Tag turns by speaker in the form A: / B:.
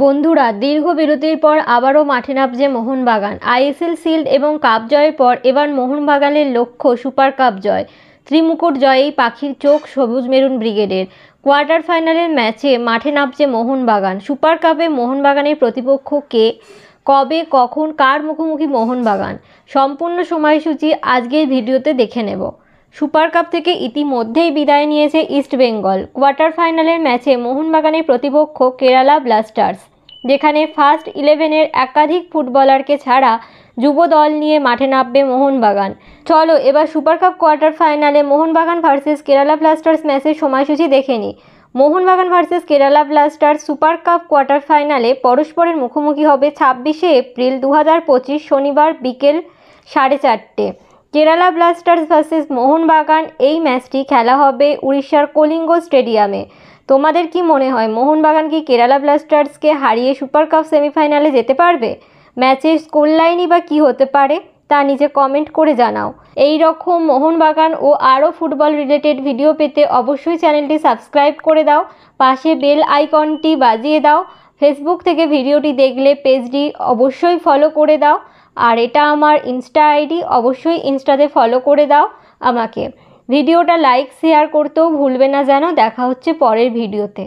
A: বন্ধুরা, দীর্ঘ বিরতির পর আবারও মাঠে নামছে মোহনবাগান। আইএসএল শিল্ড এবং কাপ জয়ের পর এবার মোহনবাগানের লক্ষ্য সুপার কাপ জয়। ত্রিমুকুট জয়েই পাখির চোখ সবুজ মেরুন ব্রিগেডের। কোয়ার্টার ফাইনালের ম্যাচে মাঠে নামছে মোহনবাগান। সুপার কাপে মোহনবাগানের প্রতিপক্ষ কে, কবে, কখন, কার মুখোমুখি মোহনবাগান, সম্পূর্ণ সময়সূচি আজকের ভিডিওতে দেখে নেব। সুপার কাপ থেকে ইতিমধ্যেই বিদায় নিয়েছে ইস্টবেঙ্গল। কোয়ার্টার ফাইনালের ম্যাচে মোহনবাগানের প্রতিপক্ষ কেরালা ব্লাস্টার্স, যেখানে ফার্স্ট 11-এর একাধিক ফুটবলারকে ছাড়া যুব দল নিয়ে মাঠে নামবে মোহনবাগান। চলো এবার সুপার কাপ কোয়ার্টার ফাইনালে মোহনবাগান ভার্সেস কেরালা ব্লাস্টার্স ম্যাচের সময়সূচি দেখে নিই। Mohun Bagan versus Kerala Blasters super cup quarter ফাইনালে পরস্পরের মুখোমুখি হবে 26শে এপ্রিল 2025 শনিবার বিকেল 4:30। কেরালা ব্লাস্টার্স ভার্সেস মোহনবাগান এই ম্যাচটি খেলা হবে উড়িষ্যার কলিঙ্গ স্টেডিয়ামে। তোমাদের কি মনে হয়, মোহনবাগান কি কেরালা ব্লাস্টার্সকে হারিয়ে সুপার কাপ সেমিফাইনালে যেতে পারবে? ম্যাচের স্কোর লাইনই বা কী হতে পারে তা নিচে কমেন্ট করে জানাও। এই রকম মোহনবাগান ও আরও ফুটবল রিলেটেড ভিডিও পেতে অবশ্যই চ্যানেলটি সাবস্ক্রাইব করে দাও, পাশে বেল আইকনটি বাজিয়ে দাও। ফেসবুক থেকে ভিডিওটি দেখলে পেজটি অবশ্যই ফলো করে দাও। আর এটা আমার ইনস্টা আইডি, অবশ্যই ইনস্টাতে ফলো করে দাও আমাকে। ভিডিওটা লাইক শেয়ার করতেও ভুলবে না যেন। দেখা হচ্ছে পরের ভিডিওতে।